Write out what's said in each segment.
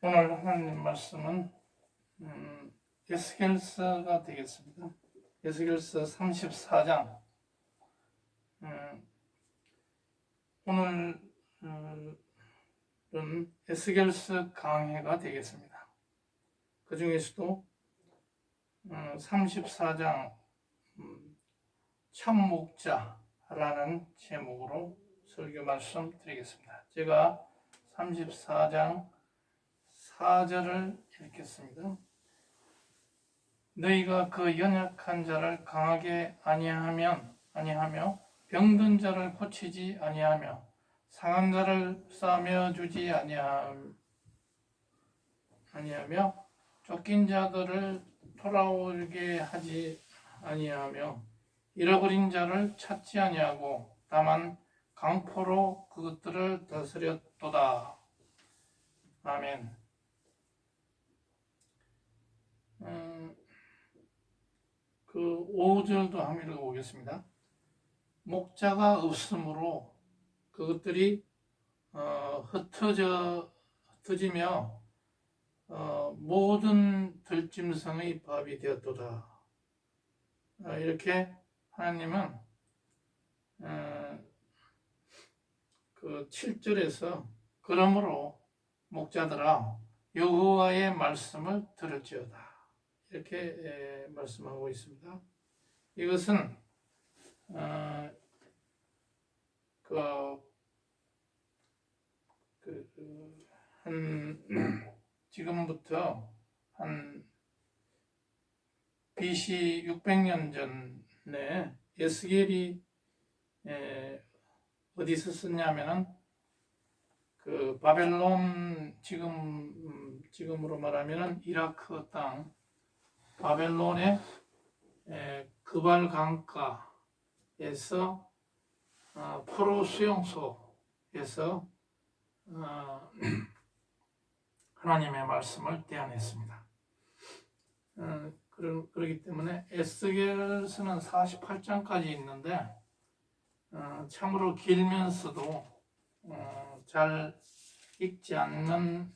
오늘 하나님 말씀은 에스겔서가 되겠습니다. 에스겔서 34장. 오늘은 에스겔서 강해가 되겠습니다. 그 중에서도 34장 참목자라는 제목으로 설교 말씀 드리겠습니다. 제가 34장 4절을 읽겠습니다. 너희가 그 연약한 자를 강하게 아니하며 병든 자를 고치지 아니하며 상한 자를 싸매어 주지 아니하며 쫓긴 자들을 돌아오게 하지 아니하며 잃어버린 자를 찾지 아니하고 다만 강포로 그것들을 다스렸도다. 아멘. 그 5절도 한번 읽어보겠습니다. 목자가 없으므로 그것들이 흩어지며 모든 들짐승의 밥이 되었도다. 이렇게 하나님은 그 7절에서 그러므로 목자들아 여호와의 말씀을 들을지어다 이렇게 말씀하고 있습니다. 이것은 지금부터 한 BC 600년 전에 에스겔이 어디서 썼냐면은 그 바벨론 지금으로 말하면은 이라크 땅 바벨론의 그발 강가에서 포로 수용소에서 하나님의 말씀을 대안했습니다. 그렇기 때문에 에스겔서는 48장까지 있는데 참으로 길면서도 잘 읽지 않는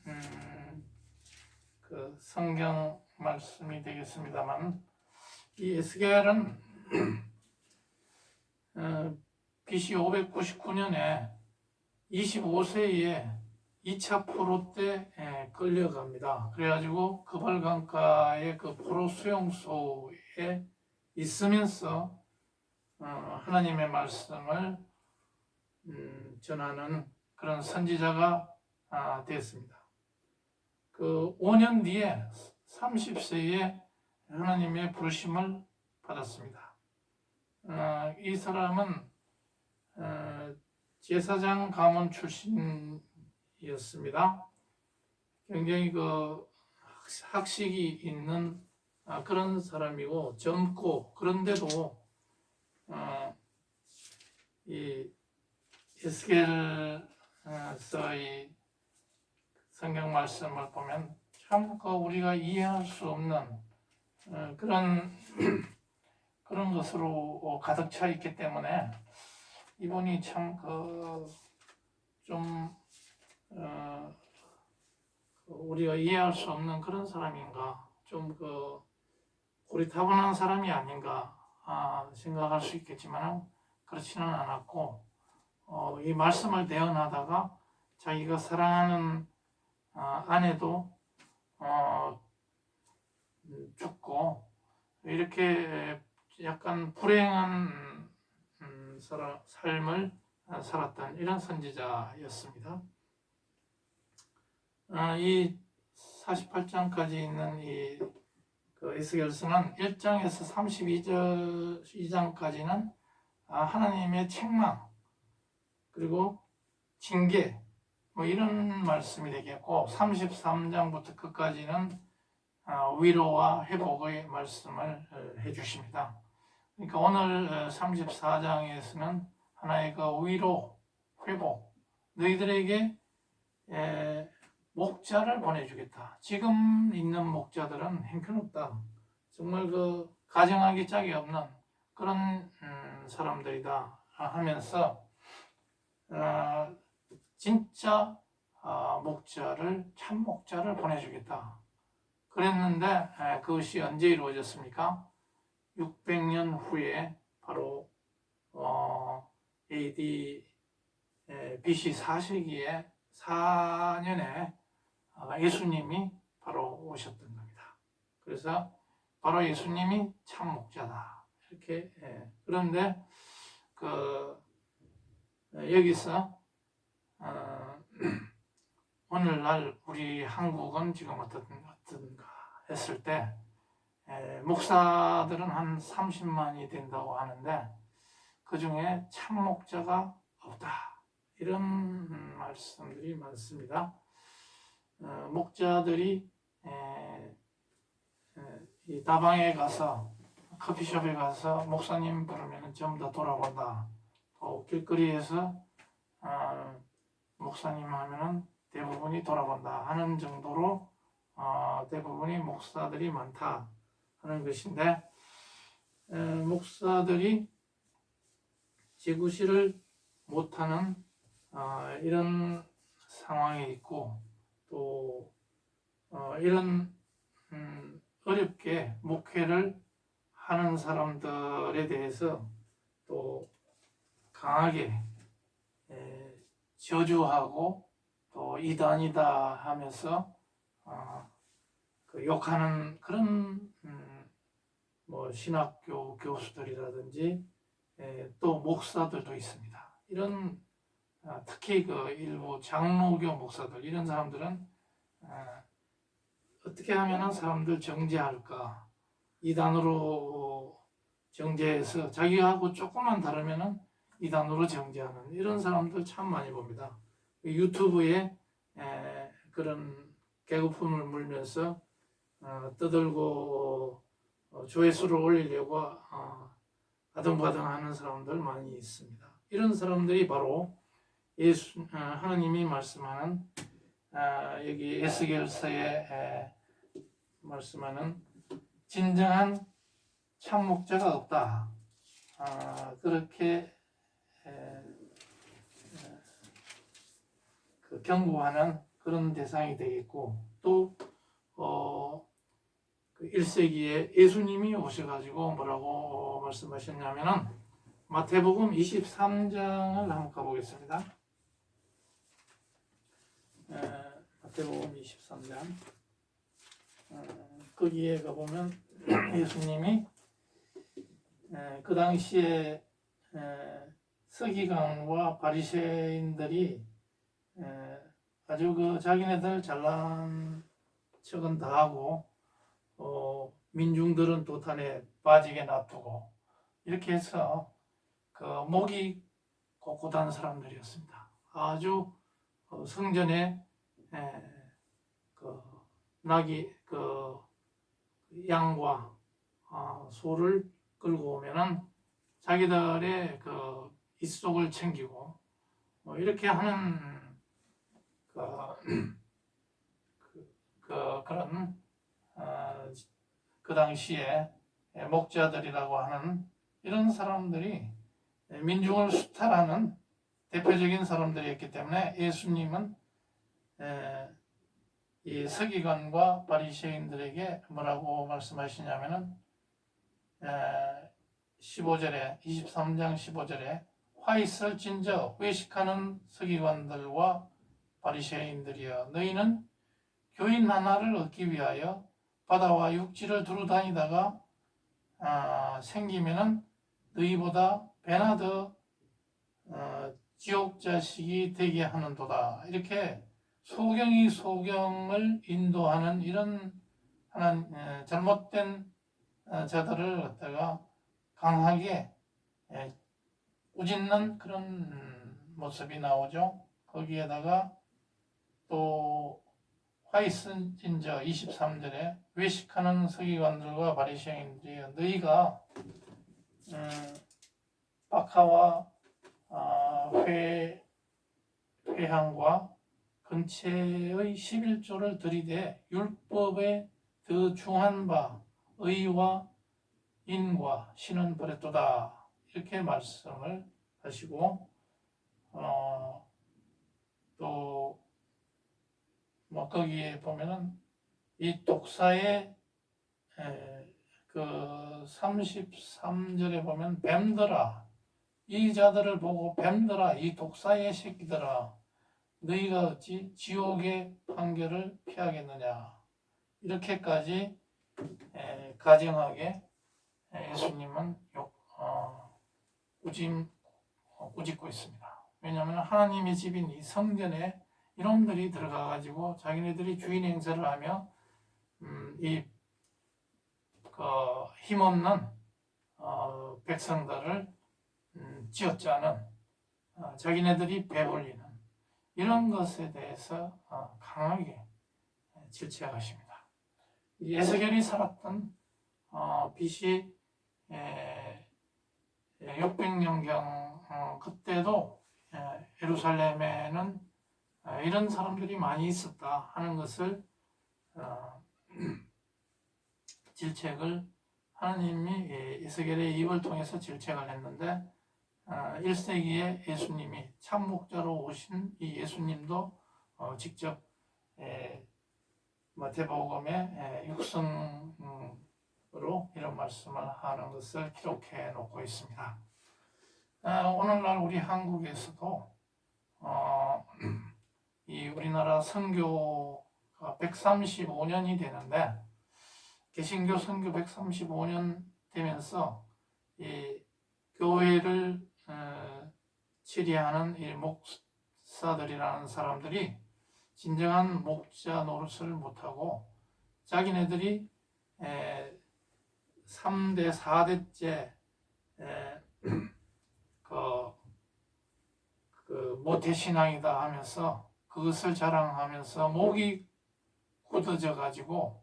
그 성경 말씀이 되겠습니다만 이 에스겔은 BC 599년에 25세에 2차 포로 때 끌려갑니다. 그래가지고 그발강가의 그 포로 수용소에 있으면서 하나님의 말씀을 전하는 그런 선지자가 됐습니다. 그 5년 뒤에 30세에 하나님의 부르심을 받았습니다. 이 사람은 제사장 가문 출신이었습니다. 굉장히 그 학식이 있는 그런 사람이고 젊고 그런데도 이 에스겔서의 성경 말씀을 보면 참 우리가 이해할 수 없는 그런 것으로 가득 차 있기 때문에 이분이 참 우리가 이해할 수 없는 그런 사람인가, 좀 고리타분한 사람이 아닌가 생각할 수 있겠지만 그렇지는 않았고 이 말씀을 대언하다가 자기가 사랑하는 아내도 죽고 이렇게 약간 불행한 삶을 살았던 이런 선지자였습니다. 이 48장까지 있는 이 에스겔서는 1장에서 32장까지는 하나님의 책망 그리고 징계 이런 말씀이 되겠고 33장부터 끝까지는 위로와 회복의 말씀을 해주십니다. 그러니까 오늘 34장에서는 하나의 그 위로, 회복, 너희들에게 목자를 보내주겠다. 지금 있는 목자들은 형편없다. 정말 가정하기 짝이 없는 그런 사람들이다 하면서 진짜 목자를 참 목자를 보내주겠다. 그랬는데 그것이 언제 이루어졌습니까? 600년 후에 바로 AD BC 4세기에 4년에 예수님이 바로 오셨던 겁니다. 그래서 바로 예수님이 참 목자다. 이렇게 그런데 여기서 오늘날 우리 한국은 지금 어떤가 했을 때 목사들은 한 30만이 된다고 하는데 그 중에 참 목자가 없다. 이런 말씀들이 많습니다. 목자들이 이 다방에 가서 커피숍에 가서 목사님 부르면 전부 다 돌아본다. 또 길거리에서 목사님 하면은 대부분이 돌아본다 하는 정도로 대부분이 목사들이 많다 하는 것인데 목사들이 지구실을 못하는 이런 상황에 있고 또 이런 어렵게 목회를 하는 사람들에 대해서 또 강하게 저주하고 또 이단이다 하면서 욕하는 그런 뭐 신학교 교수들이라든지 또 목사들도 있습니다. 이런 특히 그 일부 장로교 목사들 이런 사람들은 어떻게 하면은 사람들 정죄할까 이단으로 정죄해서 자기하고 조금만 다르면은 이단으로 정죄하는 이런 사람들 참 많이 봅니다. 유튜브에 그런 개그품을 물면서 떠들고 조회수를 올리려고 아등바등하는 사람들 많이 있습니다. 이런 사람들이 바로 하나님이 말씀하는 여기 에스겔서에 말씀하는 진정한 참 목자가 없다. 그렇게 경고하는 그런 대상이 되겠고 또 1세기에 예수님이 오셔가지고 뭐라고 말씀하셨냐면은 마태복음 23장을 한번 가보겠습니다. 마태복음 23장 거기에 가보면 예수님이 그 당시에 서기관과 바리새인들이 아주 그 자기네들 잘난 척은 다 하고 민중들은 도탄에 빠지게 놔두고 이렇게 해서 그 목이 곧곧한 사람들이었습니다. 아주 성전에 그 양과 소를 끌고 오면은 자기들의 그 입속을 챙기고 이렇게 하는 그런 그 당시에 목자들이라고 하는 이런 사람들이 민중을 수탈하는 대표적인 사람들이었기 때문에 예수님은 이 서기관과 바리새인들에게 뭐라고 말씀하시냐면은 15절에 23장 15절에 화 있을진저 외식하는 서기관들과 바리새인들이여 너희는 교인 하나를 얻기 위하여 바다와 육지를 두루 다니다가 생기면은 너희보다 배나 더 지옥 자식이 되게 하는도다. 이렇게 소경이 소경을 인도하는 이런 잘못된 자들을 갖다가 강하게 우짓는 그런 모습이 나오죠. 거기에다가 또 화이슨진저 23절에 외식하는 서기관들과 바리새인들이 너희가 박하와 회향과 근체의 11조를 들이대 율법에 더 중한 바 의와 인과 신은 버렸도다. 이렇게 말씀을 하시고 또 뭐 거기에 보면은 이 독사의 그 33절에 보면 뱀들아, 이 자들을 보고 뱀들아, 이 독사의 새끼들아, 너희가 어찌 지옥의 판결을 피하겠느냐, 이렇게까지 가증하게 예수님은 꾸짖고 있습니다. 왜냐하면 하나님의 집인 이 성전에 이놈들이 들어가가지고 자기네들이 주인 행세를 하며 힘없는 백성들을 쥐어짜는 자기네들이 배불리는 이런 것에 대해서 강하게 질책하십니다. 에스겔이 살았던 BC 600년경 그때도 예루살렘에는 이런 사람들이 많이 있었다 하는 것을 질책을 하나님이 에스겔의 입을 통해서 질책을 했는데 1세기에 예수님이 참목자로 오신 이 예수님도 직접 마태복음의 육성으로 이런 말씀을 하는 것을 기록해 놓고 있습니다. 오늘날 우리 한국에서도 이 우리나라 선교가 135년이 되는데 개신교 선교 135년 되면서 이 교회를 치리하는 이 목사들이라는 사람들이 진정한 목자 노릇을 못하고 자기네들이 3대, 4대째 그 모태신앙이다 하면서 그것을 자랑하면서 목이 굳어져 가지고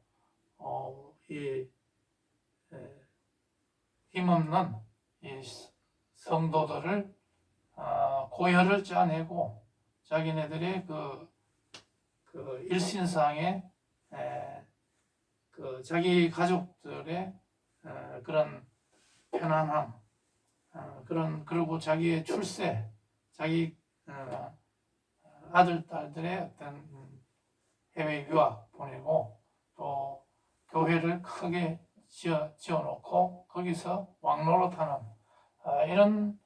이 힘없는 이 성도들을 고혈을 짜내고 자기네들의 그 일신상에 그 자기 가족들의 그런 편안함, 그리고 자기의 출세, 자기 아들, 딸들의 어떤 해외 유학 보내고 또 교회를 크게 지어놓고 거기서 왕노릇하는 이런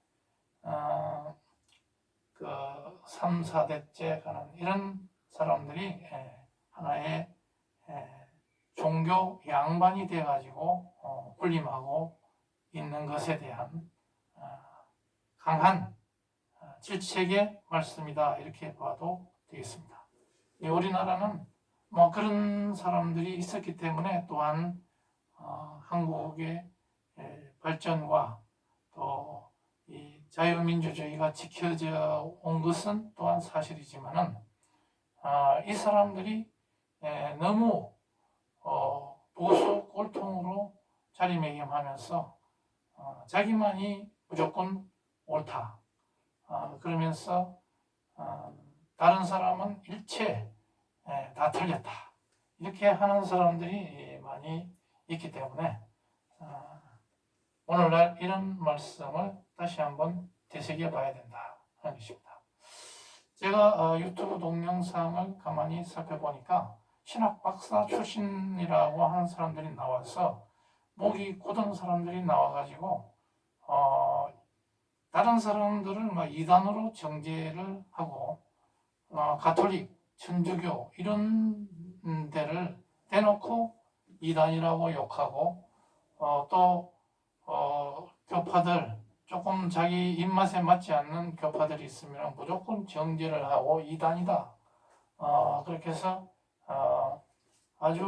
그 3, 4대째 가는 이런 사람들이 하나의 종교 양반이 돼가지고 군림하고 있는 것에 대한 강한 질책의 말씀이다 이렇게 봐도 되겠습니다. 우리나라는 뭐 그런 사람들이 있었기 때문에 또한 한국의 발전과 또 이 자유민주주의가 지켜져 온 것은 또한 사실이지만은 이 사람들이 너무 보수 꼴통으로 자리매김하면서 자기만이 무조건 옳다 그러면서 다른 사람은 일체 다 틀렸다 이렇게 하는 사람들이 많이 있기 때문에 오늘날 이런 말씀을 다시 한번 되새겨 봐야 된다 하는 것입니다. 제가 유튜브 동영상을 가만히 살펴보니까 신학 박사 출신이라고 하는 사람들이 나와서 목이 굳은 사람들이 나와가지고 다른 사람들을 막 이단으로 정죄를 하고 가톨릭, 천주교 이런 데를 대놓고 이단이라고 욕하고 또 교파들 조금 자기 입맛에 맞지 않는 교파들이 있으면 무조건 정죄를 하고 이단이다 그렇게 해서 아주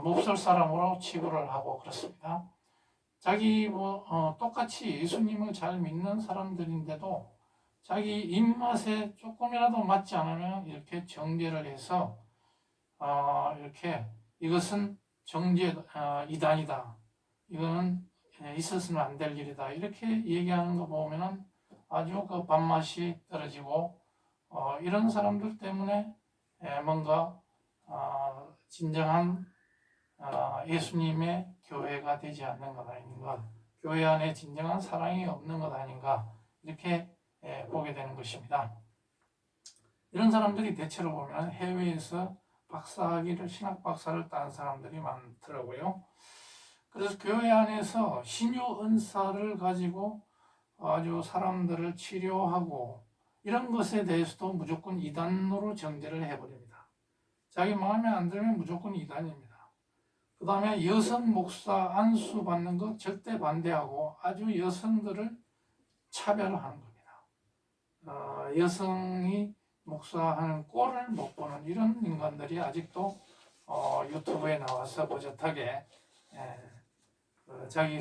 몹쓸 사람으로 치부를 하고 그렇습니다. 자기 똑같이 예수님을 잘 믿는 사람들인데도 자기 입맛에 조금이라도 맞지 않으면 이렇게 정죄를 해서 이렇게 이것은 이단이다. 이거는 있어서는 안 될 일이다. 이렇게 얘기하는 거 보면은 아주 그 밥맛이 떨어지고 이런 사람들 때문에 뭔가 진정한 예수님의 교회가 되지 않는 것 아닌가, 교회 안에 진정한 사랑이 없는 것 아닌가 이렇게 보게 되는 것입니다. 이런 사람들이 대체로 보면 해외에서 박사학위를 신학 박사를 딴 사람들이 많더라고요. 그래서 교회 안에서 신유 은사를 가지고 아주 사람들을 치료하고 이런 것에 대해서도 무조건 이단으로 정죄를 해버립니다. 자기 마음에 안 들면 무조건 이단입니다. 그 다음에 여성 목사 안수 받는 것 절대 반대하고 아주 여성들을 차별하는 겁니다. 여성이 목사하는 꼴을 못 보는 이런 인간들이 아직도 유튜브에 나와서 버젓하게 자기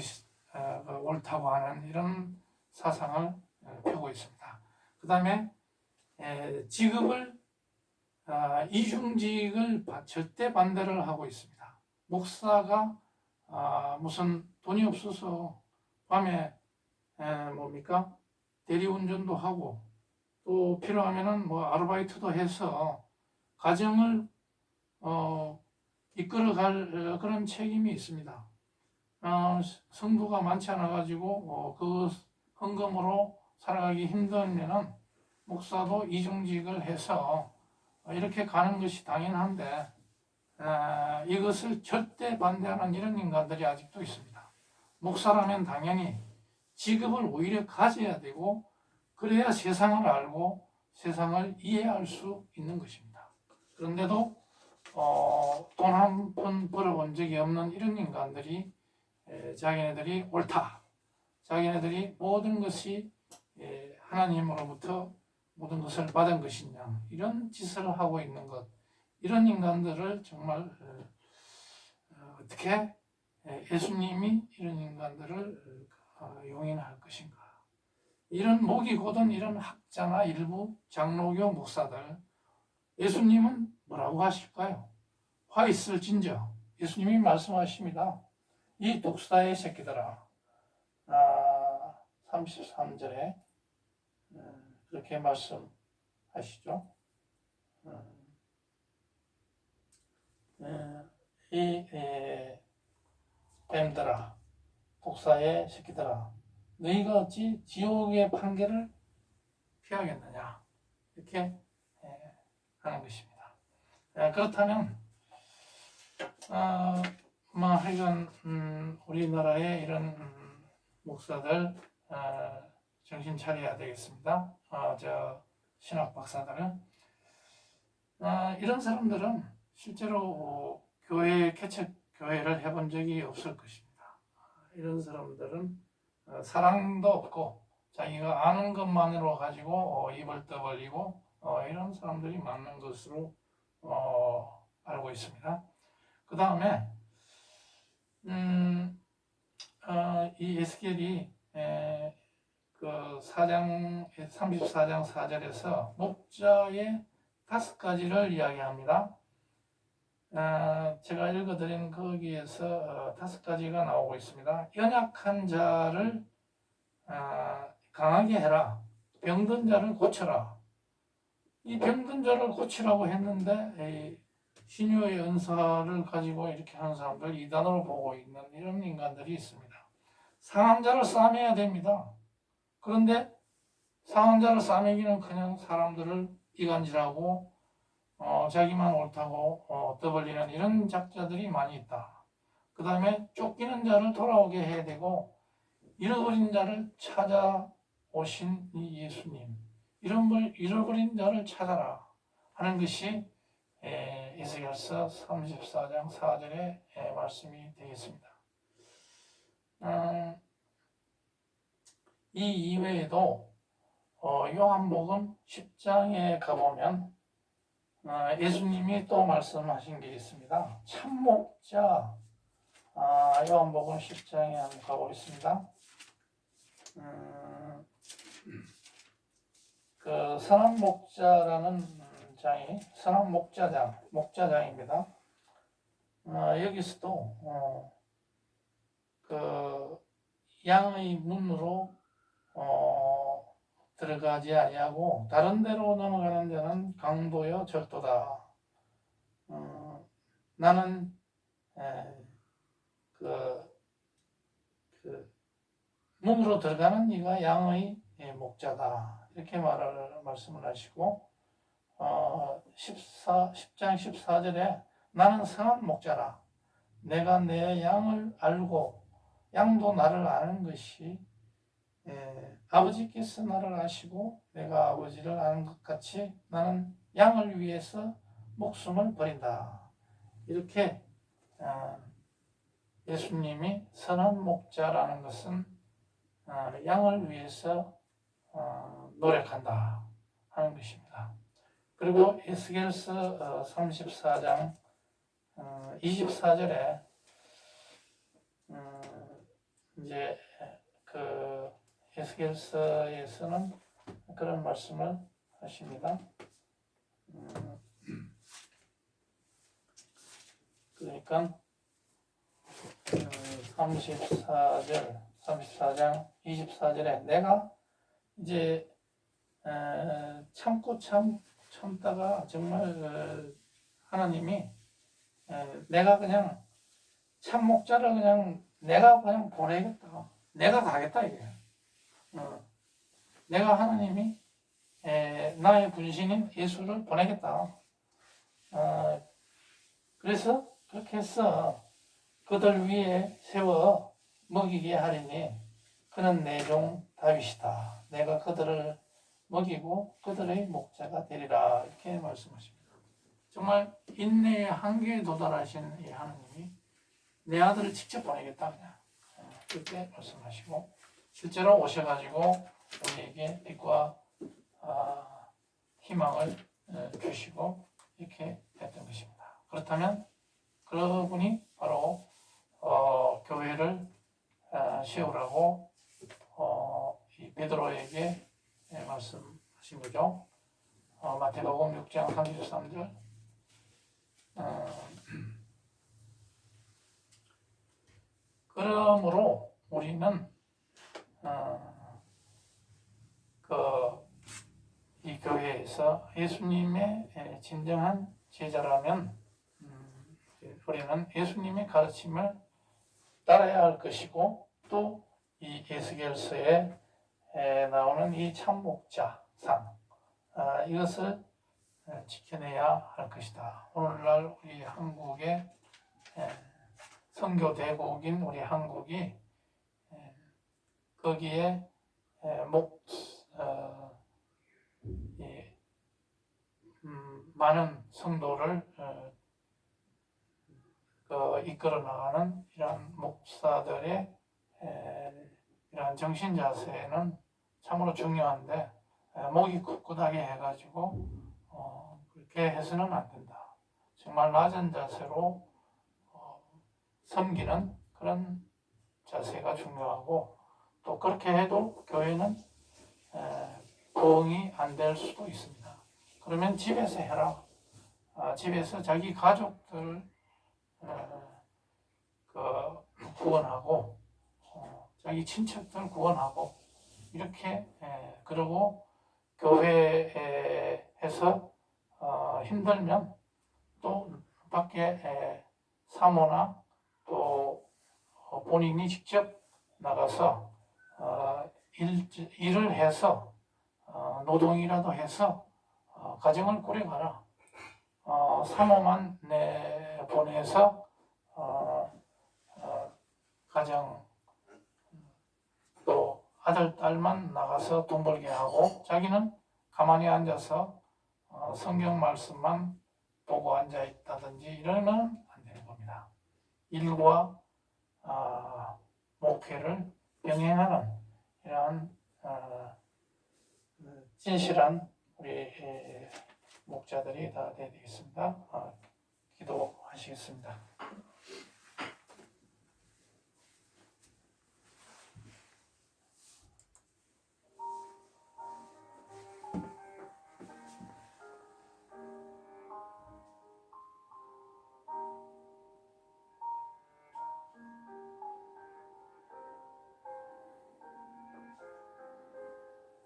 옳다고 하는 이런 사상을 펴고 있습니다. 그 다음에 지급을 이중직을 절대 반대를 하고 있습니다. 목사가 무슨 돈이 없어서 밤에 뭡니까 대리운전도 하고 또 필요하면은 뭐 아르바이트도 해서 가정을 이끌어갈 그런 책임이 있습니다. 성도가 많지 않아 가지고 그 헌금으로 살아가기 힘들면은 목사도 이중직을 해서 이렇게 가는 것이 당연한데 이것을 절대 반대하는 이런 인간들이 아직도 있습니다. 목사라면 당연히 직업을 오히려 가져야 되고 그래야 세상을 알고 세상을 이해할 수 있는 것입니다. 그런데도 돈 한 푼 벌어본 적이 없는 이런 인간들이 자기네들이 옳다, 자기네들이 모든 것이 하나님으로부터 모든 것을 받은 것이냐 이런 짓을 하고 있는 것, 이런 인간들을 정말 어떻게 예수님이 이런 인간들을 용인할 것인가. 이런 목이 곧은 이런 학자나 일부 장로교 목사들, 예수님은 뭐라고 하실까요? 화 있을진저. 예수님이 말씀하십니다. 이 독사의 새끼들아. 33절에 그렇게 말씀하시죠. 이 뱀들아, 독사의 새끼들아, 너희가 어찌 지옥의 판결을 피하겠느냐, 이렇게 하는 것입니다. 그렇다면 하여간 우리나라의 이런 목사들 정신 차려야 되겠습니다. 저 신학 박사들은 이런 사람들은 실제로 교회 개척 교회를 해본 적이 없을 것입니다. 이런 사람들은 사랑도 없고 자기가 아는 것만으로 가지고 입을 떠벌리고 이런 사람들이 많은 것으로 알고 있습니다. 그 다음에 이 에스겔이 그 34장 4절에서 목자의 5가지를 이야기합니다. 제가 읽어드린 거기에서 5가지가 나오고 있습니다. 연약한 자를 강하게 해라. 병든 자를 고쳐라. 이 병든 자를 고치라고 했는데 신유의 은사를 가지고 이렇게 하는 사람들 이단으로 보고 있는 이런 인간들이 있습니다. 상한 자를 싸매야 됩니다. 그런데 상한 자를 싸매기는 그냥 사람들을 이간질하고 자기만 옳다고 떠벌리는 이런 작자들이 많이 있다. 그 다음에 쫓기는 자를 돌아오게 해야 되고 잃어버린 자를 찾아오신 이 예수님, 잃어버린 자를 찾아라 하는 것이 에스겔서 34장 4절의 말씀이 되겠습니다. 이 이외에도 요한복음 10장에 가보면 예수님이 또 말씀하신 게 있습니다. 참목자, 요한복음 10장에 한번 가보겠습니다. 그 선한 목자라는 장이 선한 목자장입니다. 여기서도 그 양의 문으로 들어가지 아니하고 다른 데로 넘어가는 데는 강도여 절도다. 나는 그 문으로 들어가는 이가 양의 목자다. 이렇게 말씀을 하시고 10장 14절에 나는 선한 목자라. 내가 내 양을 알고 양도 나를 아는 것이 아버지께서 나를 아시고 내가 아버지를 아는 것 같이 나는 양을 위해서 목숨을 버린다. 이렇게 예수님이 선한 목자라는 것은 양을 위해서 노력한다 하는 것입니다. 그리고 에스겔서 34장 24절에 이제 그 에스겔서에서는 그런 말씀을 하십니다. 그러니까 34장 24절에 내가 이제 참다가 정말 하나님이 내가 그냥 참 목자를 그냥 내가 그냥 보내겠다. 내가 가겠다 이게. 내가 하나님이 나의 분신인 예수를 보내겠다. 그래서 그렇게 해서 그들 위에 세워 먹이게 하리니 그는 내 종 다윗이다. 내가 그들을 먹이고 그들의 목자가 되리라. 이렇게 말씀하십니다. 정말 인내의 한계에 도달하신 이 하나님이 내 아들을 직접 보내겠다 그냥 그렇게 말씀하시고 실제로 오셔가지고 우리에게 빛과 희망을 주시고 이렇게 했던 것입니다. 그렇다면 그분이 바로 교회를 세우라고 이 베드로에게 말씀하신 거죠. 마태복음 6장 33절 그러므로 우리는 이 교회에서 예수님의 진정한 제자라면 우리는 예수님의 가르침을 따라야 할 것이고 또 이 에스겔서에 나오는 이 참목자상 이것을 지켜내야 할 것이다. 오늘날 우리 한국의 선교 대국인 우리 한국이 거기에 많은 성도를 이끌어 나가는 이러한 목사들의 이러한 정신 자세는 참으로 중요한데 목이 꿋꿋하게 해가지고 그렇게 해서는 안 된다. 정말 낮은 자세로 섬기는 그런 자세가 중요하고 또 그렇게 해도 교회는 부흥이 안 될 수도 있습니다. 그러면 집에서 해라. 집에서 자기 가족들 구원하고 자기 친척들 구원하고 이렇게 그러고 교회에서 힘들면 또 밖에 사모나 또 본인이 직접 나가서 일을 해서 노동이라도 해서 가정을 꾸려가라. 사모만 보내서 가정 또 아들 딸만 나가서 돈 벌게 하고 자기는 가만히 앉아서 성경 말씀만 보고 앉아 있다든지 이러면 안 되는 겁니다. 일과 목회를 병행하는 이러한 진실한 우리 목자들이 다 되겠습니다. 기도하시겠습니다.